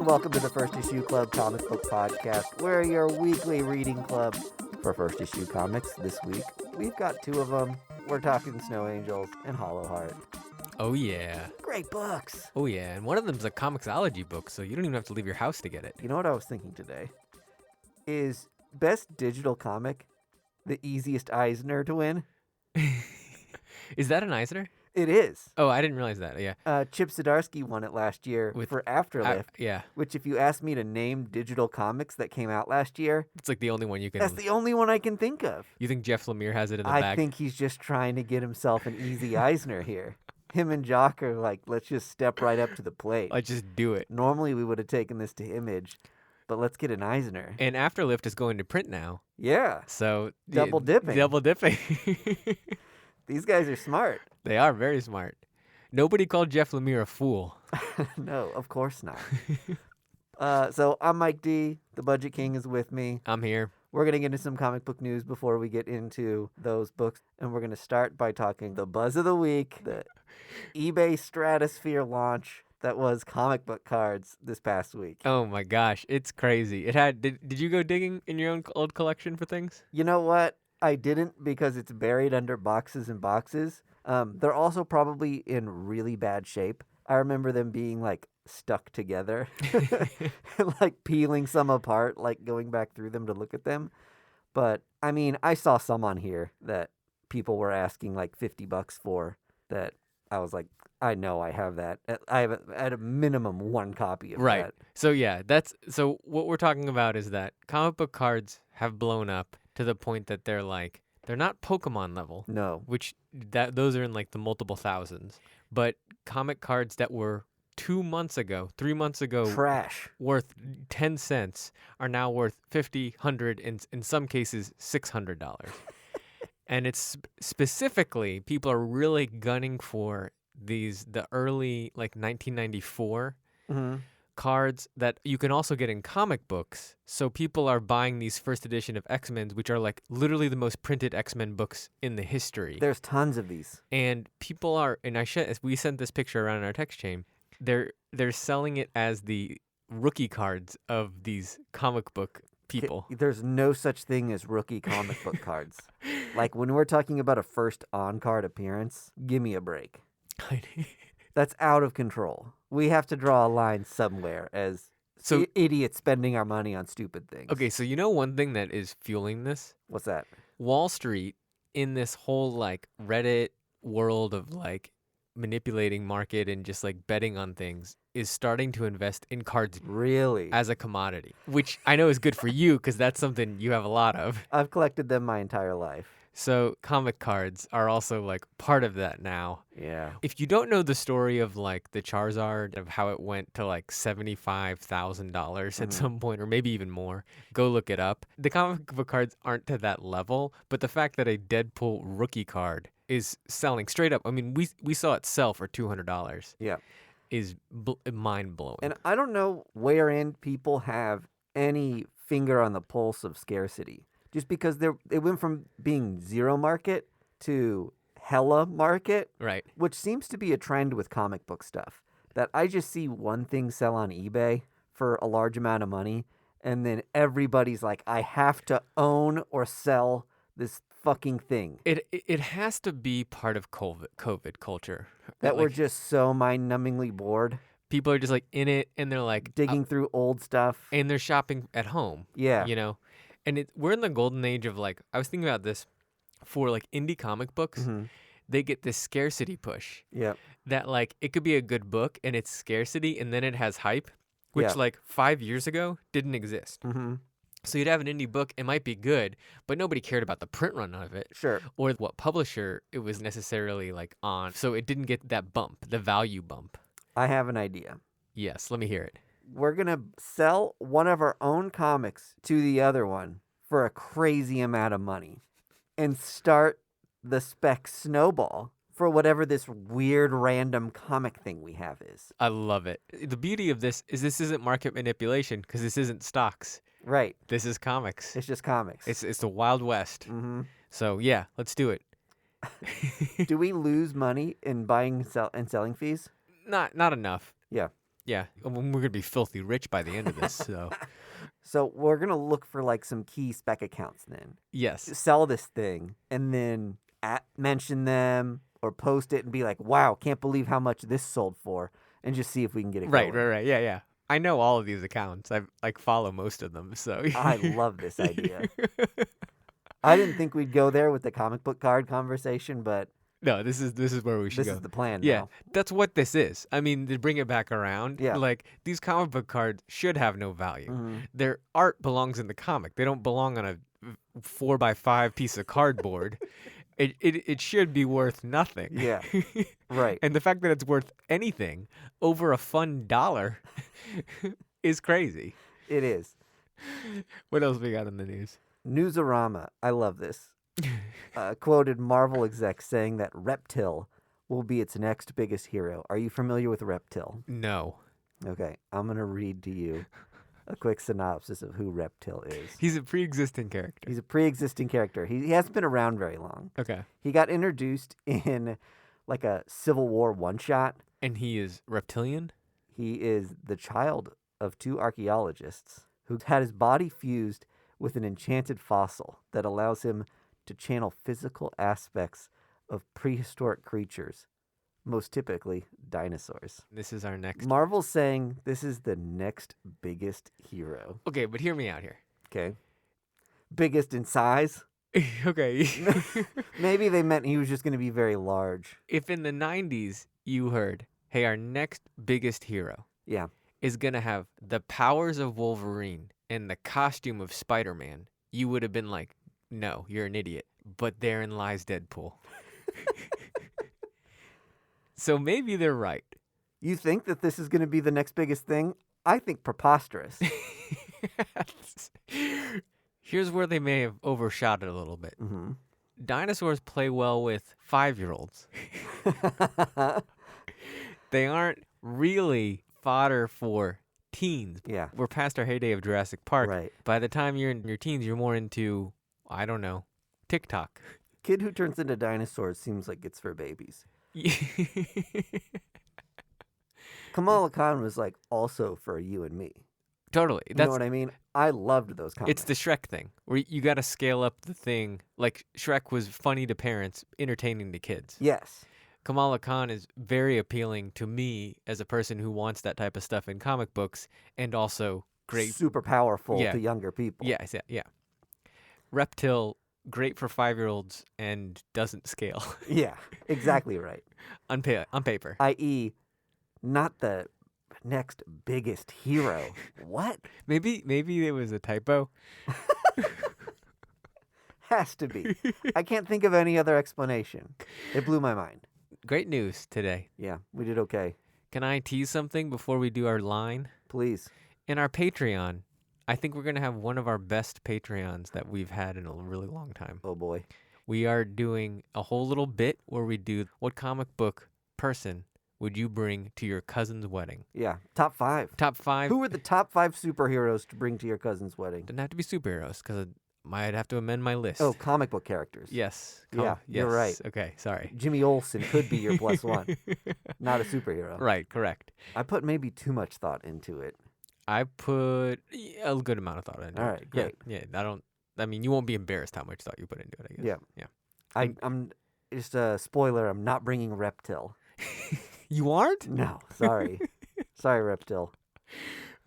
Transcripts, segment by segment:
and welcome to the First Issue Club Comic Book Podcast. We're your weekly reading club for First Issue Comics. This week, we've got two of them. We're talking Snow Angels and Hollow Heart. Oh, yeah. Great books. Oh, yeah. And one of them's a comixology book, so you don't even have to leave your house to get it. You know what I was thinking today? Is Best Digital Comic the easiest Eisner to win? Is that an Eisner? It is. Oh, I didn't realize that. Yeah. Chip Zdarsky won it last year for Afterlift. Yeah. Which, if you ask me to name digital comics that came out last year, It's like the only one you can... that's the only one I can think of. You think Jeff Lemire has it in the I bag? think he's just trying to get himself an easy Eisner here. Him and Jock are like, let's just step right up to the plate. Let's just do it. Normally, we would have taken this to Image, but let's get an Eisner. And Afterlift is going to print now. Yeah. So... Double dipping. Double dipping. These guys are smart. They are very smart. Nobody called Jeff Lemire a fool. No, of course not. So I'm Mike D. The Budget King is with me. I'm here. We're going to get into some comic book news before we get into those books. And we're going to start by talking the buzz of the week, the eBay Stratosphere launch that was comic book cards this past week. Oh, my gosh. It's crazy. It had... Did you go digging in your own old collection for things? You know what? I didn't because it's buried under boxes and boxes. They're also probably in really bad shape. I remember them being like stuck together, like peeling some apart, like going back through them to look at them. But I mean, I saw some on here that people were asking like $50 for that. I was like, I know I have that. I have at a minimum one copy of right. that. So yeah, so what we're talking about is that comic book cards have blown up to the point that they're not Pokemon level. No. Which those are in like the multiple thousands. But comic cards that were 3 months ago, Trash. worth 10 cents are now worth $50, $100, and in some cases $600. And it's specifically, people are really gunning for the early like 1994 cards that you can also get in comic books. So people are buying these first edition of X-Men, which are like literally the most printed X-Men books in the history. There's tons of these. And people are, and we sent this picture around in our text chain. They're selling it as the rookie cards of these comic book people. There's no such thing as rookie comic book cards. Like when we're talking about a first on-card appearance, give me a break. That's out of control. We have to draw a line somewhere as idiots spending our money on stupid things. Okay, so you know one thing that is fueling this? What's that? Wall Street, in this whole like Reddit world of like manipulating market and just like betting on things, is starting to invest in cards really as a commodity, which I know is good for you because that's something you have a lot of. I've collected them my entire life. So comic cards are also like part of that now. Yeah. If you don't know the story of like the Charizard, of how it went to like $75,000 at some point, or maybe even more, go look it up. The comic book cards aren't to that level, but the fact that a Deadpool rookie card is selling straight up, I mean, we saw it sell for $200. Yeah. Is mind-blowing. And I don't know wherein people have any finger on the pulse of scarcity. Just because it went from being zero market to hella market, right? Which seems to be a trend with comic book stuff. That I just see one thing sell on eBay for a large amount of money, and then everybody's like, I have to own or sell this fucking thing. It has to be part of COVID culture. That we're just so mind-numbingly bored. People are just like in it, and they're like digging through old stuff, and they're shopping at home. Yeah, you know. And we're in the golden age of like, I was thinking about this for like indie comic books. They get this scarcity push. Yeah. That like, it could be a good book and it's scarcity and then it has hype, which like 5 years ago didn't exist. So you'd have an indie book, it might be good, but nobody cared about the print run of it. Sure. Or what publisher it was necessarily like on. So it didn't get that bump, the value bump. I have an idea. Yes, let me hear it. We're going to sell one of our own comics to the other one for a crazy amount of money and start the spec snowball for whatever this weird random comic thing we have is. I love it. The beauty of this isn't market manipulation because this isn't stocks. Right. This is comics. It's just comics. It's the Wild West. So yeah, let's do it. Do we lose money in buying and selling fees? Not enough. Yeah. Yeah, we're gonna be filthy rich by the end of this. So So we're going to look for like some key spec accounts then. yes, Sell this thing and then mention them or post it and be like, wow, can't believe how much this sold for, and just see if we can get it right. going. Yeah, yeah. I know all of these accounts. I like follow most of them. So I love this idea. I didn't think we'd go there with the comic book card conversation, but No, this is where we should this go. is the plan Yeah, now. that's what this is. I mean, to bring it back around, Yeah. like these comic book cards should have no value. Mm-hmm. Their art belongs in the comic. They don't belong on a 4x5 piece of cardboard. It should be worth nothing. Yeah, right. And the fact that it's worth anything over a fun $1 is crazy. It is. What else we got in the news? Newsarama, I love this, quoted Marvel execs saying that Reptil will be its next biggest hero. Are you familiar with Reptil? No. Okay, I'm going to read to you a quick synopsis of who Reptil is. He's a pre-existing character. He's a pre-existing character. He hasn't been around very long. Okay. He got introduced in like a Civil War one-shot. And he is reptilian? He is the child of 2 archaeologists who had his body fused with an enchanted fossil that allows him to channel physical aspects of prehistoric creatures, most typically dinosaurs. This is our next. Marvel's saying this is the next biggest hero. Okay, but hear me out here. Okay. Biggest in size? Okay. Maybe they meant he was just going to be very large. If in the 90s you heard, hey, our next biggest hero Yeah. is going to have the powers of Wolverine and the costume of Spider-Man, you would have been like, no, you're an idiot. But therein lies Deadpool. So maybe they're right. You think that this is going to be the next biggest thing? I think preposterous. Here's where they may have overshot it a little bit. Mm-hmm. Dinosaurs play well with 5-year-olds. They aren't really fodder for teens. Yeah. We're past our heyday of Jurassic Park. Right. By the time you're in your teens, you're more into, I don't know, TikTok. Kid who turns into dinosaurs seems like it's for babies. Kamala Khan was like also for you and me. Totally. You know what I mean? I loved those comics. It's the Shrek thing, where you got to scale up the thing. Like, Shrek was funny to parents, entertaining to kids. Yes. Kamala Khan is very appealing to me as a person who wants that type of stuff in comic books, and also great. Super powerful Yeah. to younger people. Yes, yeah. Reptil, great for 5-year-olds and doesn't scale. Yeah, exactly right. on paper. I.e., not the next biggest hero. What? Maybe it was a typo. Has to be. I can't think of any other explanation. It blew my mind. Great news today. Yeah, we did okay. Can I tease something before we do our line? Please. In our Patreon, I think we're going to have one of our best Patreons that we've had in a really long time. Oh, boy. We are doing a whole little bit where we do what comic book person would you bring to your cousin's wedding? Yeah, top 5. Top 5. Who were the top 5 superheroes to bring to your cousin's wedding? Doesn't have to be superheroes because I might have to amend my list. Oh, comic book characters. Yes. Yeah, you're right. Okay, sorry. Jimmy Olsen could be your plus one. Not a superhero. Right, correct. I put maybe too much thought into it. I put a good amount of thought into it. All right, great. Yeah, I mean, you won't be embarrassed how much thought you put into it, I guess. Yeah. Yeah. I'm just a spoiler. I'm not bringing Reptil. You aren't? No, sorry. Sorry, Reptil.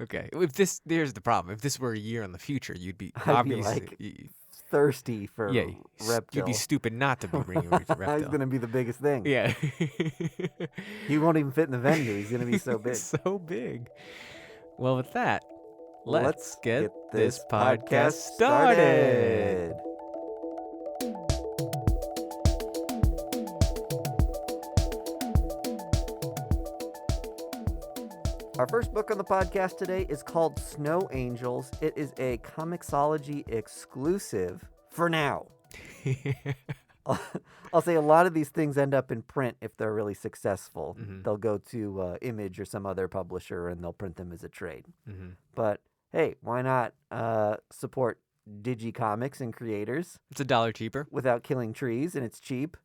Okay. Here's the problem. If this were a year in the future, you'd be I'd be, obviously like, thirsty for Reptil. You'd be stupid not to be bringing Reptil. He's going to be the biggest thing. Yeah. He won't even fit in the venue. He's going to be so big. So big. Well, with that, let's get this podcast started. Our first book on the podcast today is called Snow Angels. It is a comixology exclusive for now. I'll say a lot of these things end up in print if they're really successful. Mhm. They'll go to Image or some other publisher and they'll print them as a trade. Mm-hmm. But hey, why not support Digi Comics and creators It's $1 cheaper. without killing trees, and it's cheap.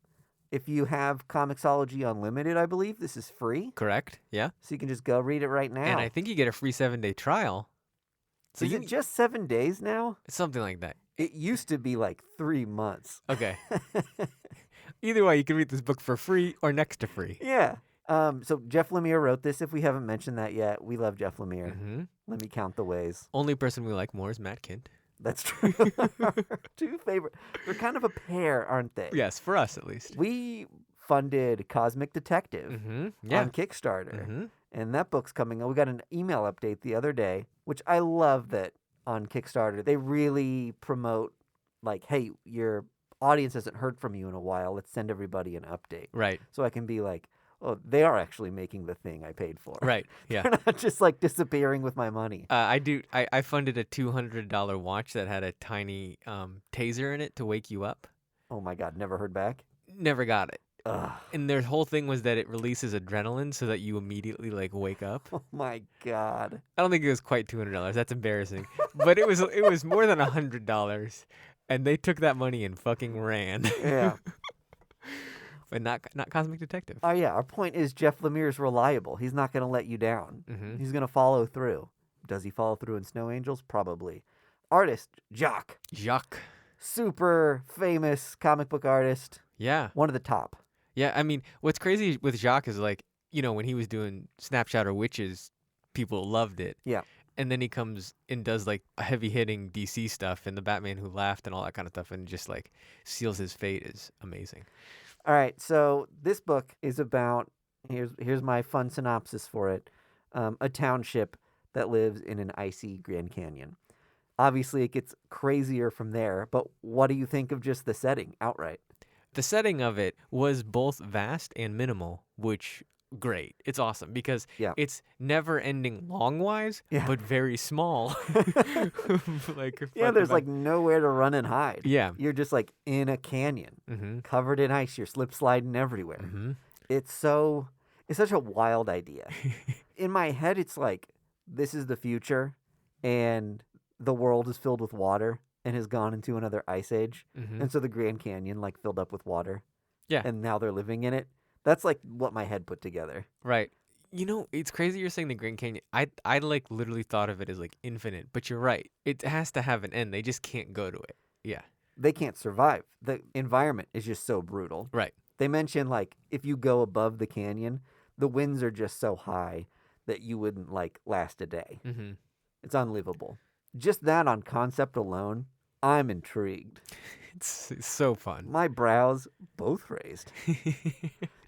If you have Comixology Unlimited, I believe this is free. Correct? Yeah. So you can just go read it right now. And I think you get a free 7-day trial. So is it just 7 days now? Something like that. It used to be like 3 months. Okay. Either way, you can read this book for free or next to free. Yeah. So Jeff Lemire wrote this. If we haven't mentioned that yet, we love Jeff Lemire. Mm-hmm. Let me count the ways. Only person we like more is Matt Kint. That's true. Our two favorite. They're kind of a pair, aren't they? Yes, for us at least. We funded Cosmic Detective on Kickstarter. Mm-hmm. And that book's coming out. We got an email update the other day, which I love that on Kickstarter. They really promote, like, hey, your audience hasn't heard from you in a while. Let's send everybody an update. Right. So I can be like, oh, they are actually making the thing I paid for. Right. Yeah. They're not just like disappearing with my money. I funded a $200 watch that had a tiny taser in it to wake you up. Oh my God, never heard back? Never got it. Ugh. And their whole thing was that it releases adrenaline so that you immediately like wake up. Oh my God. I don't think it was quite $200. That's embarrassing. But it was more than $100. And they took that money and fucking ran. Yeah. But not Cosmic Detective. Oh yeah, our point is Jeff Lemire's reliable. He's not going to let you down. Mm-hmm. He's going to follow through. Does he follow through in Snow Angels? Probably. Artist, Jock. Jock. Super famous comic book artist. Yeah. One of the top. Yeah, I mean, what's crazy with Jock is like, you know, when he was doing Snapshot or Witches, people loved it. Yeah. And then he comes and does like a heavy-hitting DC stuff and the Batman Who Laughed and all that kind of stuff and just like seals his fate is amazing. All right, so this book is about, here's my fun synopsis for it, a township that lives in an icy Grand Canyon. Obviously, it gets crazier from there, but what do you think of just the setting outright? The setting of it was both vast and minimal, which great. It's awesome because it's never ending long-wise, but very small. There's like nowhere to run and hide. Yeah. You're just like in a canyon, covered in ice. You're slip sliding everywhere. Mm-hmm. It's such a wild idea. In my head, it's like, this is the future and the world is filled with water and has gone into another ice age. Mm-hmm. And so the Grand Canyon like filled up with water. Yeah. And now they're living in it. That's like what my head put together. Right. You know, it's crazy you're saying the Grand Canyon. I like literally thought of it as like infinite, but you're right. It has to have an end. They just can't go to it. Yeah. They can't survive. The environment is just so brutal. Right. They mention like if you go above the canyon, the winds are just so high that you wouldn't like last a day. Mm-hmm. It's unlivable. Just that on concept alone, I'm intrigued. It's so fun. My brows both raised.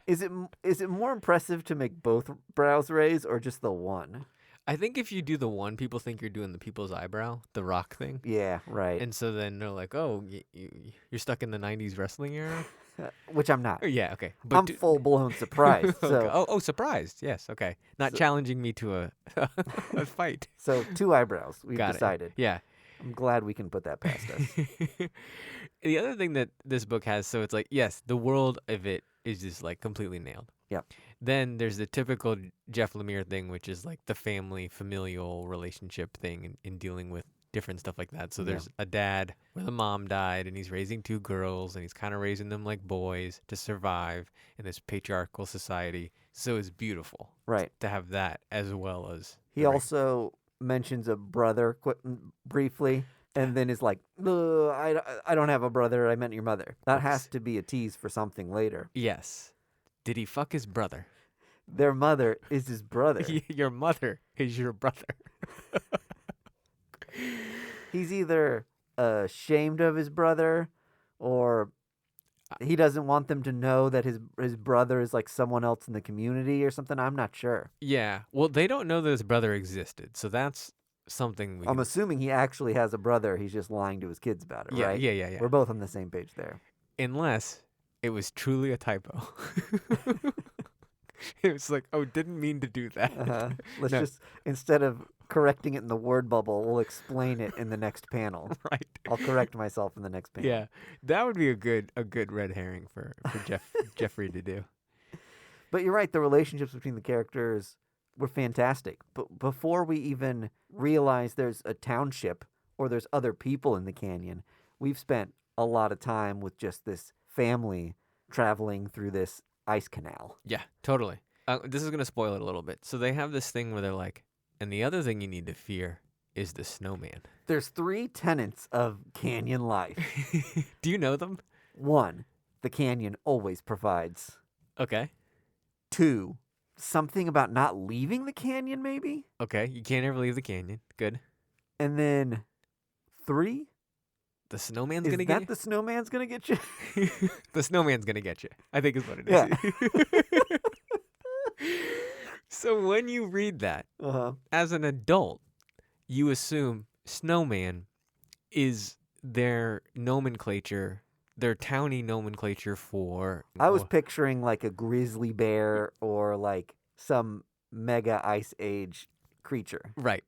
Is it more impressive to make both brows raise or just the one? I think if you do the one, people think you're doing the people's eyebrow, the rock thing. Yeah, right. And so then they're like, oh, you're stuck in the 90s wrestling era? Which I'm not. Yeah, okay. But I'm full-blown surprised. So. Okay. Surprised. Yes, okay. Not challenging me to a fight. So 2 eyebrows, we've decided. Yeah. I'm glad we can put that past us. The other thing that this book has, so it's like, yes, the world of it is just like completely nailed. Yep. Then there's the typical Jeff Lemire thing, which is like the familial relationship thing in dealing with different stuff like that. So there's a dad where the mom died and he's raising 2 girls and he's kind of raising them like boys to survive in this patriarchal society. So it's beautiful. Right. To have that as well as... He also mentions a brother briefly and then is like, I don't have a brother. I meant your mother. That has to be a tease for something later. Yes. Did he fuck his brother? Their mother is his brother. Your mother is your brother. He's either ashamed of his brother or he doesn't want them to know that his brother is like someone else in the community or something. I'm not sure. Yeah. Well, they don't know that his brother existed. So that's something I'm assuming he actually has a brother. He's just lying to his kids about it, right? Yeah. We're both on the same page there. Unless it was truly a typo. It was like, oh, didn't mean to do that. Let's just, instead of correcting it in the word bubble, we'll explain it in the next panel. Right. I'll correct myself in the next panel. Yeah. That would be a good red herring for Jeffrey to do. But you're right, the relationships between the characters were fantastic. But before we even realize there's a township or there's other people in the canyon, we've spent a lot of time with just this family traveling through this ice canal. Yeah, totally. This is going to spoil it a little bit. So they have this thing where they're like, and the other thing you need to fear is the snowman. There's 3 tenets of canyon life. Do you know them? 1, the canyon always provides. Okay. 2, something about not leaving the canyon, maybe? Okay, you can't ever leave the canyon. Good. And then 3, The snowman's is going to get that the snowman's going to get you? you? The snowman's going to get you, I think is what it is. Yeah. So when you read that, Uh-huh. as an adult, you assume snowman is their nomenclature, their towny nomenclature for... I was picturing like a grizzly bear or like some mega ice age creature. Right.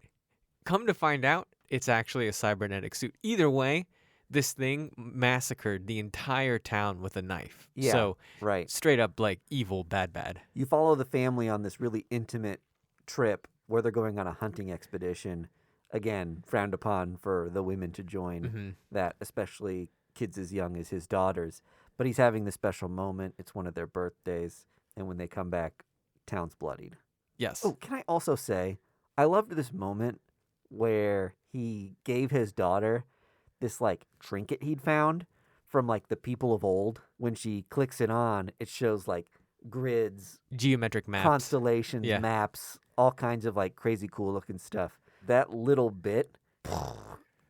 Come to find out, it's actually a cybernetic suit. Either way, this thing massacred the entire town with a knife. Yeah, So right. straight up like evil, bad. You follow the family on this really intimate trip where they're going on a hunting expedition. Again, frowned upon for the women to join Mm-hmm. that, especially kids as young as his daughters. But he's having this special moment. It's one of their birthdays. And when they come back, town's bloodied. Yes. Oh, can I also say, I loved this moment where he gave his daughter this like trinket he'd found from like the people of old. When she clicks it on, it shows like grids, Geometric maps. constellations, Yeah. maps, all kinds of like crazy cool looking stuff. That little bit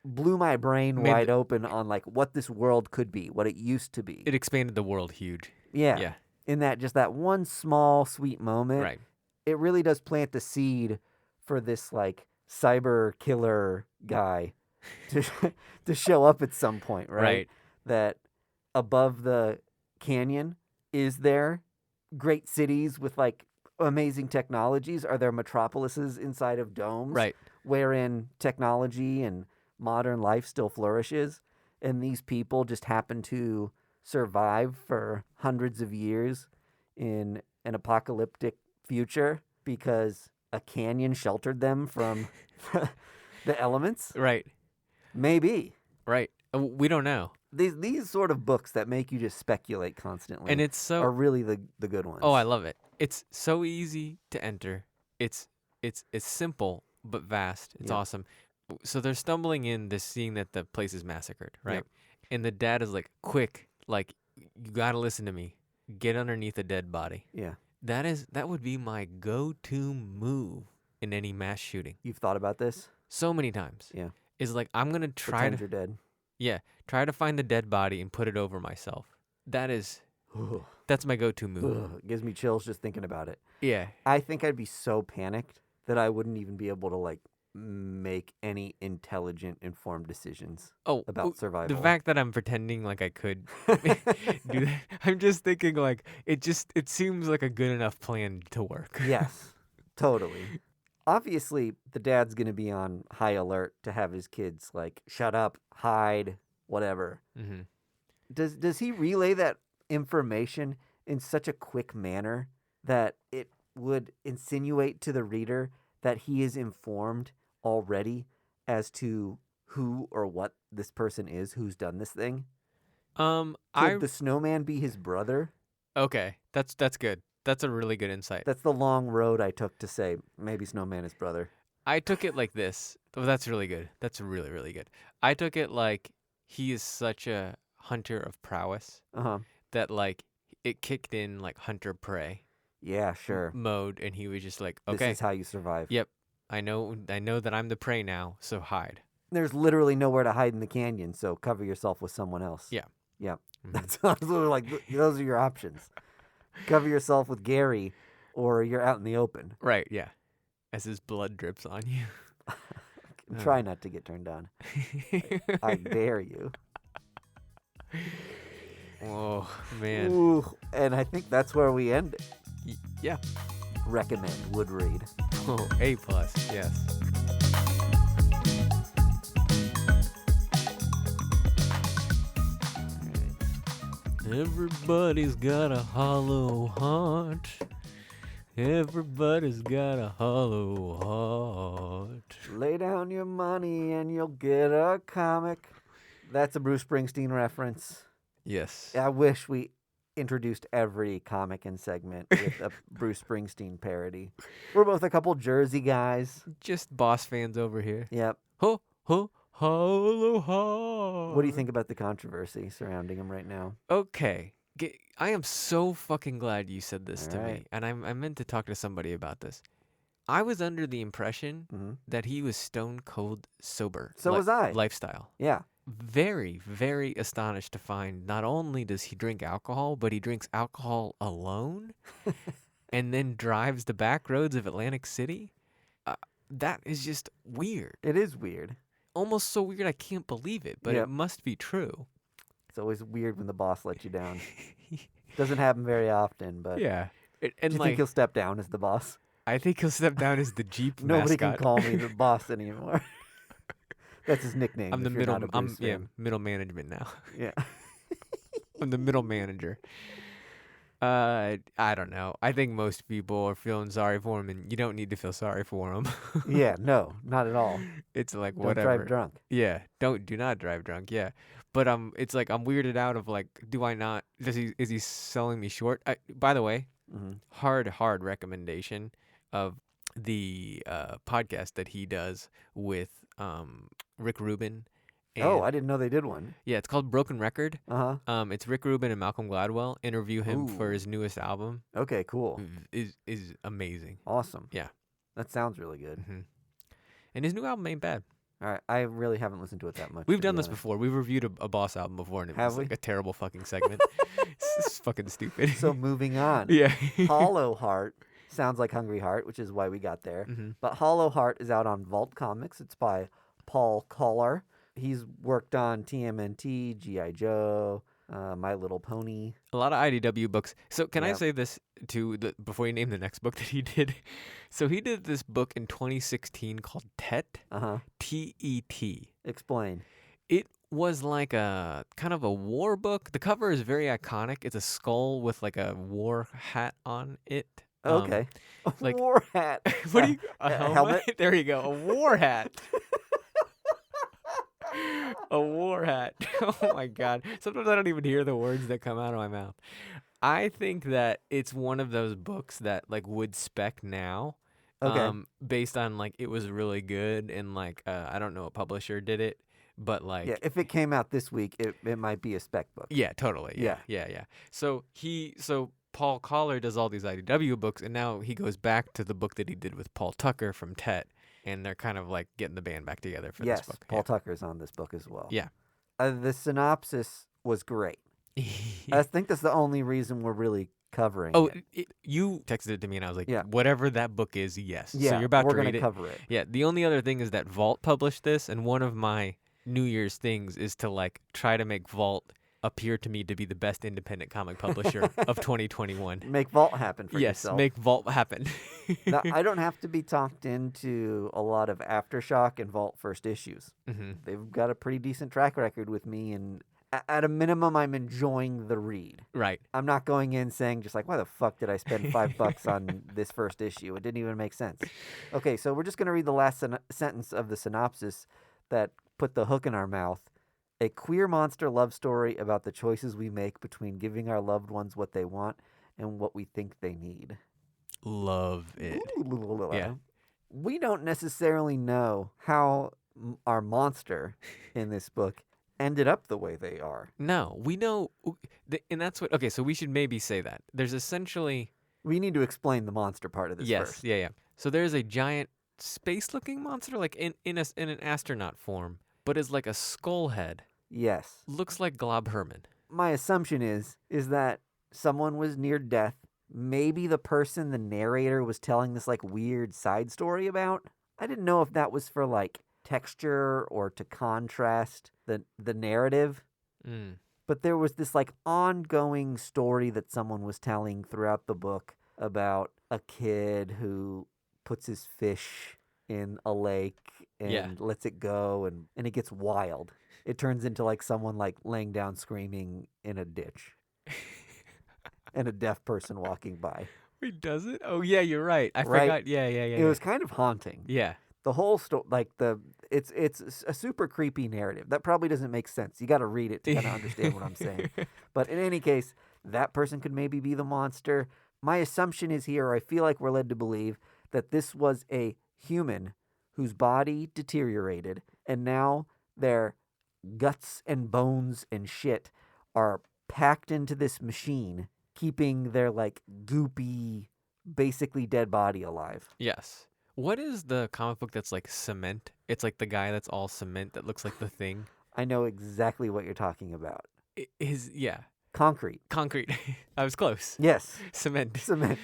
blew my brain Made wide open on like what this world could be, what it used to be. It expanded the world huge. Yeah. Yeah. In that just that one small sweet moment, Right. it really does plant the seed for this like cyber killer guy to to show up at some point, right? Right. That above the canyon is there great cities with like amazing technologies? Are there metropolises inside of domes? Right. Wherein technology and modern life still flourishes, and these people just happen to survive for hundreds of years in an apocalyptic future because a canyon sheltered them from the elements? Right. Maybe. Right. We don't know. These sort of books that make you just speculate constantly And it's so... are really the good ones. Oh, I love it. It's so easy to enter. It's simple but vast. It's Yeah. awesome. So they're stumbling in, they're seeing that the place is massacred, right? Yep. And the dad is like, quick, like, you gotta listen to me. Get underneath a dead body. Yeah. That would be my go-to move in any mass shooting. You've thought about this? So many times. Yeah. Is like, I'm gonna try Pretend to... you're dead. Yeah. Try to find the dead body and put it over myself. That's my go-to move. Ugh, it gives me chills just thinking about it. Yeah. I think I'd be so panicked that I wouldn't even be able to like make any intelligent, informed decisions Oh, about survival. the fact that I'm pretending like I could do that, I'm just thinking like it seems like a good enough plan to work. Yes, totally. Obviously, the dad's going to be on high alert to have his kids like shut up, hide, whatever. Mm-hmm. Does he relay that information in such a quick manner that it would insinuate to the reader that he is informed already as to who or what this person is who's done this thing? Could the snowman be his brother? Okay, that's good. That's a really good insight. That's the long road I took to say maybe snowman is brother. I took it like this. Oh, that's really good. That's really, really good. I took it like he is such a hunter of prowess Uh-huh. that like it kicked in like hunter prey Yeah, sure. mode, and he was just like, okay, This is how you survive. yep, I know that I'm the prey now, so hide. There's literally nowhere to hide in the canyon, so cover yourself with someone else. Yeah. Yeah. Mhm. That's like those are your options. Cover yourself with Gary, or you're out in the open. Right, yeah. As his blood drips on you. Try not to get turned on. I dare you. Oh, man. Ooh, and I think that's where we end it. Yeah. Recommend, would read. Oh, A+, yes. Everybody's got a hollow heart. Everybody's got a hollow heart. Lay down your money and you'll get a comic. That's a Bruce Springsteen reference. Yes. I wish we introduced every comic and segment with a Bruce Springsteen parody. We're both a couple Jersey guys. Just Boss fans over here. Yep. Ho, ho, aloha. What do you think about the controversy surrounding him right now? Okay. I am so fucking glad you said this All to me. right. And I meant to talk to somebody about this. I was under the impression that he was stone cold sober. So was I. Lifestyle. Yeah. Very, very astonished to find not only does he drink alcohol, but he drinks alcohol alone and then drives the back roads of Atlantic City. That is just weird. It is weird. Almost so weird I can't believe it, but Yep. it must be true. It's always weird when the boss lets you down. Doesn't happen very often, but Yeah. do And you think he'll step down as the boss? I think he'll step down as the Jeep Nobody mascot. can call me the boss anymore. That's his nickname. I'm the if you're middle. not a Bruce fan. Middle management now. Yeah. I'm the middle manager. I don't know. I think most people are feeling sorry for him, and you don't need to feel sorry for him. Yeah. No, not at all. It's like Don't whatever. drive drunk. Yeah, do not drive drunk. Yeah, but it's like I'm weirded out of like, do I not? Is he selling me short? By the way, hard recommendation of the podcast that he does with Rick Rubin. Oh, I didn't know they did one. Yeah, it's called Broken Record. Uh-huh. It's Rick Rubin and Malcolm Gladwell interview him for Ooh. his newest album. Okay, cool. Is amazing. Awesome. Yeah. That sounds really good. And his new album ain't bad. All right. I really haven't listened to it that much. We've to done be this honest. before. We've reviewed a Boss album before, and it Have was we? like a terrible fucking segment. It's fucking stupid. So moving on. Yeah. Hollow Heart sounds like Hungry Heart, which is why we got there. But Hollow Heart is out on Vault Comics. It's by Paul Collar. He's worked on TMNT, G.I. Joe, My Little Pony. A lot of IDW books. So can I Yep. say this before you name the next book that he did? So he did this book in 2016 called Tet. T-E-T. Explain. It was like a kind of a war book. The cover is very iconic. It's a skull with like a war hat on it. Okay. A like- war hat. What do you? A helmet? There you go. A war hat. A war hat. Oh my God. Sometimes I don't even hear the words that come out of my mouth. I think that it's one of those books that like would spec now. Okay. Based on like it was really good and like I don't know what publisher did it, but like Yeah, if it came out this week, it might be a spec book. yeah, totally. Yeah. So Paul Collar does all these IDW books, and now he goes back to the book that he did with Paul Tucker from Tet, and they're kind of like getting the band back together for Yes, this book. Paul Tucker's on this book as well. Yeah. The synopsis was great. I think that's the only reason we're really covering Oh, it. you texted it to me, and I was like, Yeah. whatever that book is, yes. Yeah, So you're about we're to going read to it. cover it. Yeah. The only other thing is that Vault published this, and one of my New Year's things is to like try to make Vault appear to me to be the best independent comic publisher of 2021. Make Vault happen for Yes, yourself. make Vault happen. Now, I don't have to be talked into a lot of Aftershock and Vault first issues. They've got a pretty decent track record with me, and at a minimum, I'm enjoying the read. Right. I'm not going in saying just like, why the fuck did I spend $5 on this first issue? It didn't even make sense. Okay, so we're just going to read the last sentence of the synopsis that put the hook in our mouth. A queer monster love story about the choices we make between giving our loved ones what they want and what we think they need. Love it. Yeah. We don't necessarily know how our monster in this book ended up the way they are. No, we know, and that's what. Okay, so we should maybe say that there's essentially. We need to explain the monster part of this first. Yeah. So there's a giant space-looking monster, like in an astronaut form, but is like a skull head. Yes. Looks like Glob Herman. My assumption is that someone was near death. Maybe the person the narrator was telling this like weird side story about. I didn't know if that was for like texture or to contrast the narrative. But there was this like ongoing story that someone was telling throughout the book about a kid who puts his fish in a lake and lets it go and it gets wild. It turns into like someone like laying down screaming in a ditch. And a deaf person walking by. Wait, does it? Oh yeah, you're right. I Right? forgot. Yeah. It was kind of haunting. Yeah. The whole story, like it's a super creepy narrative. That probably doesn't make sense. You got to read it to kind of understand what I'm saying. But in any case, that person could maybe be the monster. My assumption is here, or I feel like we're led to believe, that this was a human whose body deteriorated, and now their guts and bones and shit are packed into this machine, keeping their, like, goopy, basically dead body alive. Yes. What is the comic book that's like cement? It's like the guy that's all cement that looks like the Thing. I know exactly what you're talking about. Yeah. Concrete. Concrete. I was close. Yes. Cement. Cement.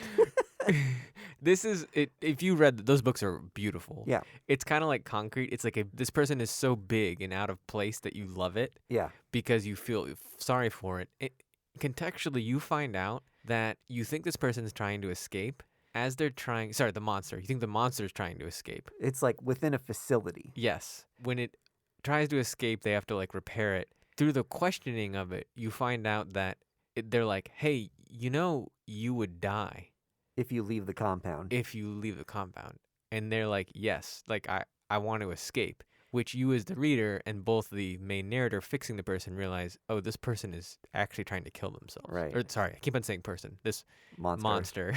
This is it. If you read those books, are beautiful. Yeah. It's kind of like Concrete. It's like this person is so big and out of place that you love it. Yeah. Because you feel sorry for it. Contextually, you find out that you think this person is trying to escape as they're trying. Sorry, the monster. You think the monster is trying to escape. It's like within a facility. Yes. When it tries to escape, they have to like repair it. Through the questioning of it, you find out that they're like, hey, you would die If you leave the compound. if you leave the compound. And they're like, yes, like I want to escape. Which you as the reader and both the main narrator fixing the person realize, oh, this person is actually trying to kill themselves. Right. Or sorry, I keep on saying person. This monster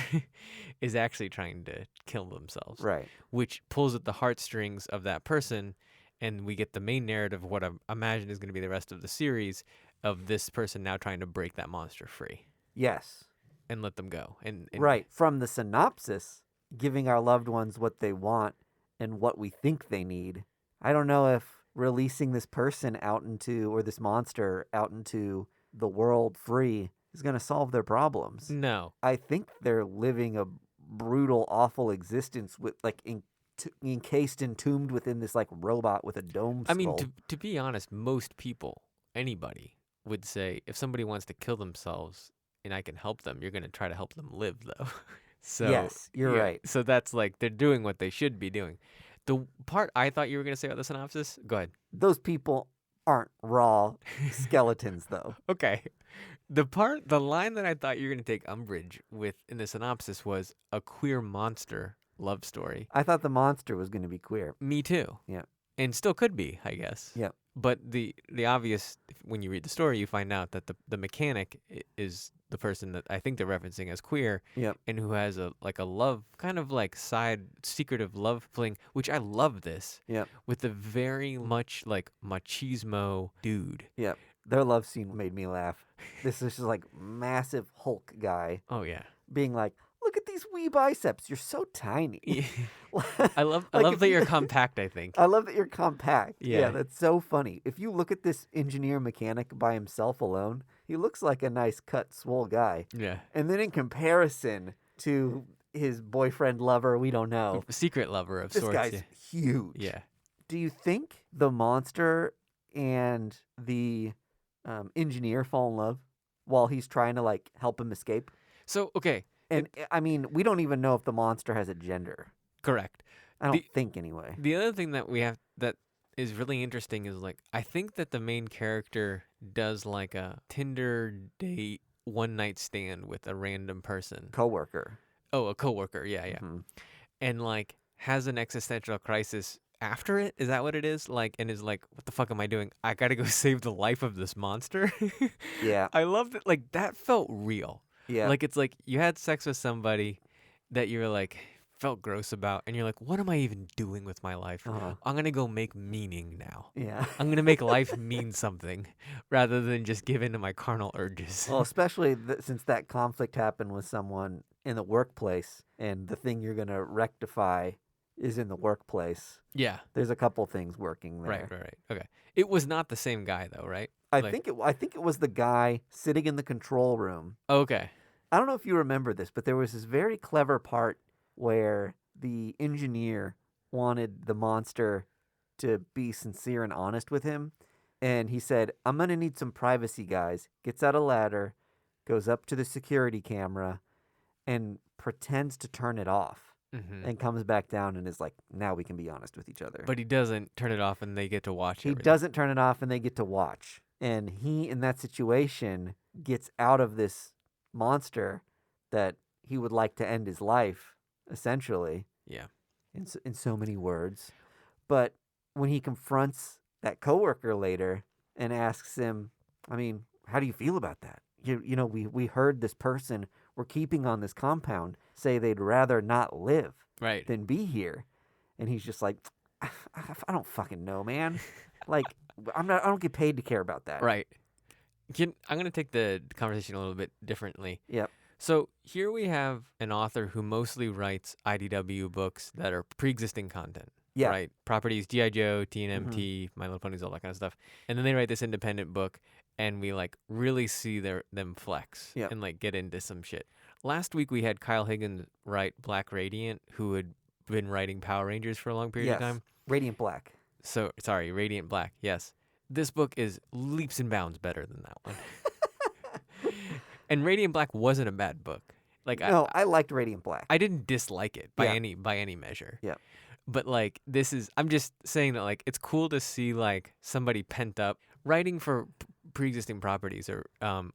is actually trying to kill themselves. Right. Which pulls at the heartstrings of that person. And we get the main narrative of what I imagine is going to be the rest of the series of this person now trying to break that monster free Yes. and let them go. And Right. From the synopsis, giving our loved ones what they want and what we think they need. I don't know if releasing this person out into, or this monster out into the world free is going to solve their problems. No. I think they're living a brutal, awful existence with, like, encased, entombed within this, like, robot with a dome skull. I mean, to be honest, most people, anybody, would say if somebody wants to kill themselves and I can help them, you're going to try to help them live, though. So yes, you're right. So that's like they're doing what they should be doing. The part I thought you were going to say about the synopsis, go ahead. Those people aren't raw skeletons, though. Okay. The line that I thought you were going to take umbrage with in the synopsis was a queer monster love story. I thought the monster was going to be queer. Me too. Yeah. And still could be, I guess. Yeah. But the obvious, when you read the story, you find out that the mechanic is the person that I think they're referencing as queer. Yep. And who has a love, kind of like side secretive love fling, which I love this. Yep. With a very much like machismo dude. Yep. Their love scene made me laugh. This is just like massive Hulk guy Oh yeah. being like, look at these wee biceps. You're so tiny. I love Like, that you're compact, I think. I love that you're compact. Yeah. That's so funny. If you look at this engineer mechanic by himself alone, he looks like a nice cut, swole guy. Yeah. And then in comparison to his boyfriend, lover, we don't know. Secret lover of This sorts. guy's huge. Yeah. Do you think the monster and the engineer fall in love while he's trying to, like, help him escape? So, okay. And I mean, we don't even know if the monster has a gender. Correct. I don't think anyway. The other thing that we have that is really interesting is like I think that the main character does like a Tinder date one night stand with a random person. Coworker. Oh, a coworker. Yeah. Mm-hmm. And like has an existential crisis after it. Is that what it is? Like, and is like, what the fuck am I doing? I gotta go save the life of this monster. Yeah. I love that. Like that felt real. Yeah. Like it's like you had sex with somebody that you're like felt gross about, and you're like, what am I even doing with my life? Uh-huh. I'm gonna go make meaning now. Yeah. I'm gonna make life mean something rather than just give in to my carnal urges. Well, especially since that conflict happened with someone in the workplace, and the thing you're gonna rectify is in the workplace. Yeah. There's a couple things working there. Right. Okay. It was not the same guy though, right? I think it was the guy sitting in the control room. Okay. I don't know if you remember this, but there was this very clever part where the engineer wanted the monster to be sincere and honest with him. And he said, I'm going to need some privacy, guys. Gets out a ladder, goes up to the security camera, and pretends to turn it off. Mm-hmm. And comes back down and is like, now we can be honest with each other. But he doesn't turn it off and they get to watch He everything. doesn't turn it off and they get to watch. And he, in that situation, gets out of this monster that he would like to end his life, essentially. Yeah. In so many words. But when he confronts that coworker later and asks him, I mean, how do you feel about that? we heard this person we're keeping on this compound say they'd rather not live Right. than be here. And he's just like, I don't fucking know, man. Like, I don't get paid to care about that. Right. I'm going to take the conversation a little bit differently. Yep. So here we have an author who mostly writes IDW books that are pre-existing content. Yeah. Right. Properties, G.I. Joe, TNMT, My Little Ponies, all that kind of stuff. And then they write this independent book, and we like really see them flex Yep. and like get into some shit. Last week we had Kyle Higgins write Black Radiant, who had been writing Power Rangers for a long period of time. Radiant Black. So, sorry, Radiant Black, yes. This book is leaps and bounds better than that one. And Radiant Black wasn't a bad book. Like I liked Radiant Black. I didn't dislike it by Yeah. any measure. Yeah. But like I'm just saying that like it's cool to see like somebody pent up writing for pre-existing properties or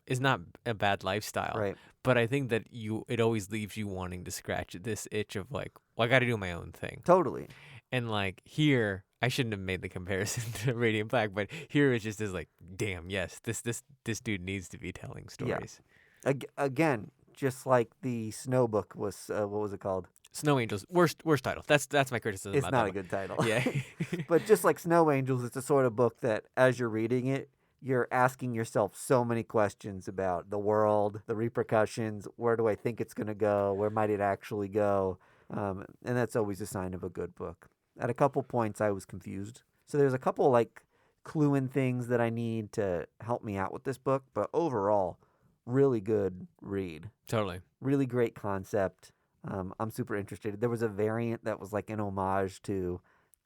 is not a bad lifestyle. Right. But I think that it always leaves you wanting to scratch this itch of like, well, I got to do my own thing. Totally. And like here, I shouldn't have made the comparison to Radiant Black, but here it just is like, damn, yes, this dude needs to be telling stories. Again, just like the Snow book was, what was it called? Snow Angels, worst title. That's my criticism. It's about not that a good title. one. Yeah. But just like Snow Angels, it's a sort of book that as you're reading it, you're asking yourself so many questions about the world, the repercussions, where do I think it's going to go, where might it actually go, and that's always a sign of a good book. At a couple points, I was confused. So there's a couple like clue-in things that I need to help me out with this book, but overall, really good read. Totally. Really great concept. I'm super interested. There was a variant that was like an homage to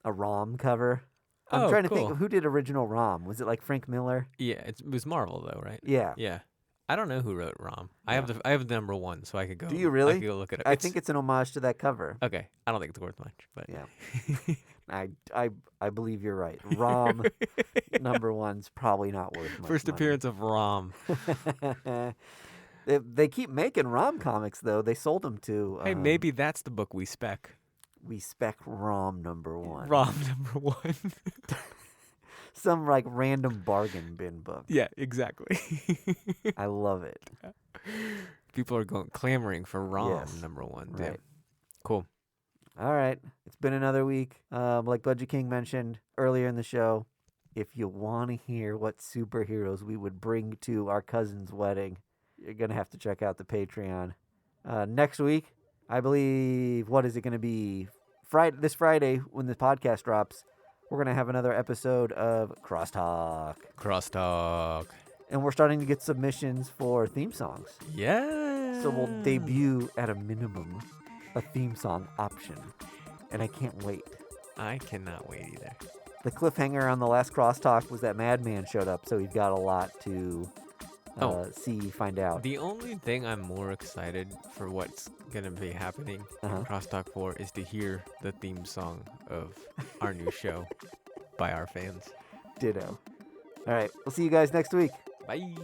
a ROM cover. I'm trying to think cool. of who did original ROM. Was it like Frank Miller? Yeah, it was Marvel though, right? Yeah. Yeah. I don't know who wrote ROM. I Yeah. have the number one, so I could go. Do you really? I could go look it up. I think it's an homage to that cover. okay. I don't think it's worth much, but Yeah. I believe you're right. ROM number one's probably not worth much First money. appearance of ROM. They keep making ROM comics though. They sold them to. Hey, maybe that's the book we spec. We spec ROM number one. ROM number one. Some like random bargain bin book. Yeah, exactly. I love it. People are clamoring for ROM Yes. number one. Right. Yeah. Cool. All right. It's been another week. Like Budgie King mentioned earlier in the show, if you want to hear what superheroes we would bring to our cousin's wedding, you're going to have to check out the Patreon. Next week, I believe, what is it going to be? This Friday, when the podcast drops, we're going to have another episode of Crosstalk. Crosstalk. And we're starting to get submissions for theme songs. Yeah. So we'll debut, at a minimum, a theme song option. And I can't wait. I cannot wait either. The cliffhanger on the last Crosstalk was that Madman showed up, so we've got a lot to find out. The only thing I'm more excited for what's going to be happening in Crosstalk 4 is to hear the theme song of our new show by our fans. Ditto. All right, we'll see you guys next week. Bye.